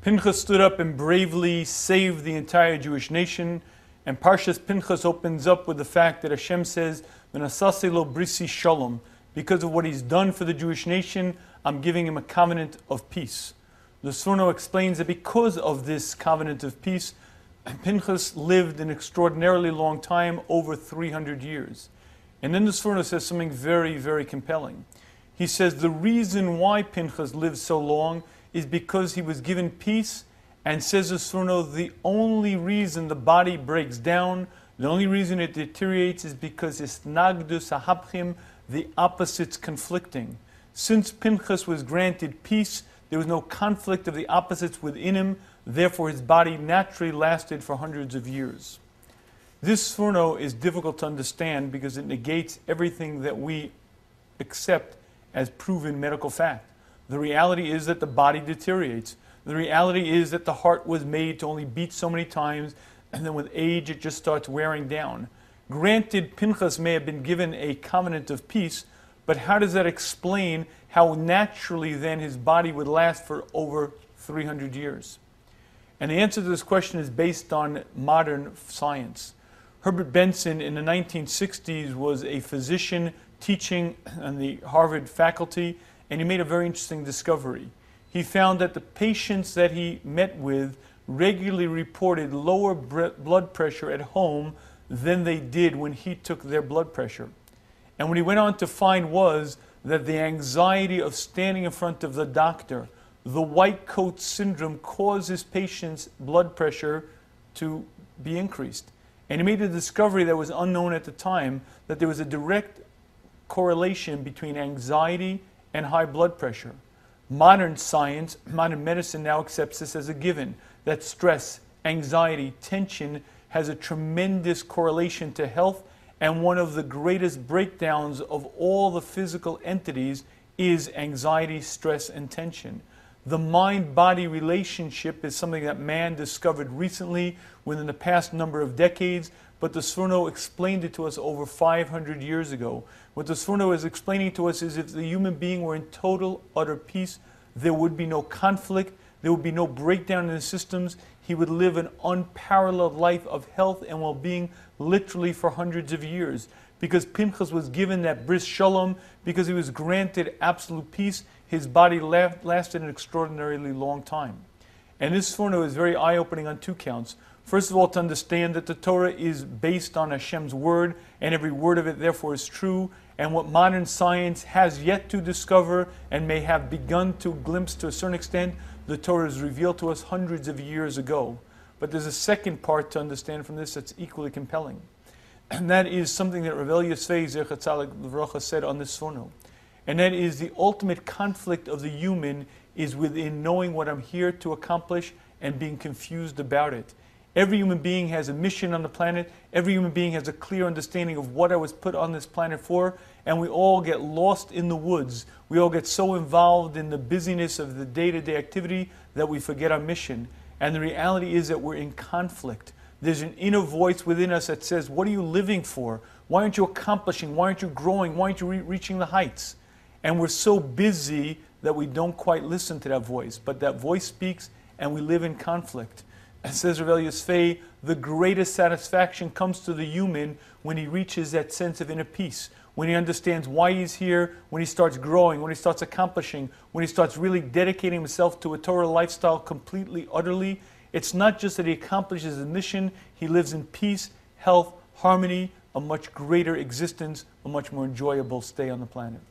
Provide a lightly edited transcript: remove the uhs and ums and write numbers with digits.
Pinchas stood up and bravely saved the entire Jewish nation. And Parshas Pinchas opens up with the fact that Hashem says, "V'nasaseh lo brisi shalom." Because of what he's done for the Jewish nation, I'm giving him a covenant of peace. The Sforno explains that because of this covenant of peace, Pinchas lived an extraordinarily long time, over 300 years. And then the Sforno says something very, very compelling. He says the reason why Pinchas lived so long is because he was given peace, and says the Sforno, the only reason the body breaks down, the only reason it deteriorates is because isnagdus hahapchim, the opposites conflicting. Since Pinchas was granted peace, there was no conflict of the opposites within him, therefore his body naturally lasted for hundreds of years. This Sforno is difficult to understand because it negates everything that we accept as proven medical fact. The reality is that the body deteriorates. The reality is that the heart was made to only beat so many times, and then with age it just starts wearing down. Granted, Pinchas may have been given a covenant of peace, but how does that explain how naturally then his body would last for over 300 years? And the answer to this question is based on modern science. Herbert Benson in the 1960s was a physician teaching on the Harvard faculty, and he made a very interesting discovery. He found that the patients that he met with regularly reported lower blood pressure at home than they did when he took their blood pressure. And what he went on to find was that the anxiety of standing in front of the doctor, the white coat syndrome, causes patients' blood pressure to be increased. And he made a discovery that was unknown at the time, that there was a direct correlation between anxiety and high blood pressure. Modern science, modern medicine now accepts this as a given, that stress, anxiety, tension has a tremendous correlation to health, and one of the greatest breakdowns of all the physical entities is anxiety, stress, and tension. The mind-body relationship is something that man discovered recently within the past number of decades, but the Sforno explained it to us over 500 years ago. What the Sforno is explaining to us is if the human being were in total, utter peace, there would be no conflict, there would be no breakdown in the systems. He would live an unparalleled life of health and well-being literally for hundreds of years. Because Pinchas was given that bris shalom, because he was granted absolute peace, his body lasted an extraordinarily long time. And this Sforno is very eye-opening on two counts. First of all, to understand that the Torah is based on Hashem's word, and every word of it therefore is true, and what modern science has yet to discover and may have begun to glimpse to a certain extent, the Torah is revealed to us hundreds of years ago. But there's a second part to understand from this that's equally compelling. And that is something that Rav Yosef Zecher Tzaddik Livrocha said on this Sforno. And that is the ultimate conflict of the human is within knowing what I'm here to accomplish and being confused about it. Every human being has a mission on the planet. Every human being has a clear understanding of what I was put on this planet for, and we all get lost in the woods. We all get so involved in the busyness of the day-to-day activity that we forget our mission. And the reality is that we're in conflict. There's an inner voice within us that says, what are you living for? Why aren't you accomplishing? Why aren't you growing? Why aren't you reaching the heights? And we're so busy that we don't quite listen to that voice. But that voice speaks, and we live in conflict. As says Rav Yosef, the greatest satisfaction comes to the human when he reaches that sense of inner peace, when he understands why he's here, when he starts growing, when he starts accomplishing, when he starts really dedicating himself to a Torah lifestyle completely, utterly. It's not just that he accomplishes his mission, he lives in peace, health, harmony, a much greater existence, a much more enjoyable stay on the planet.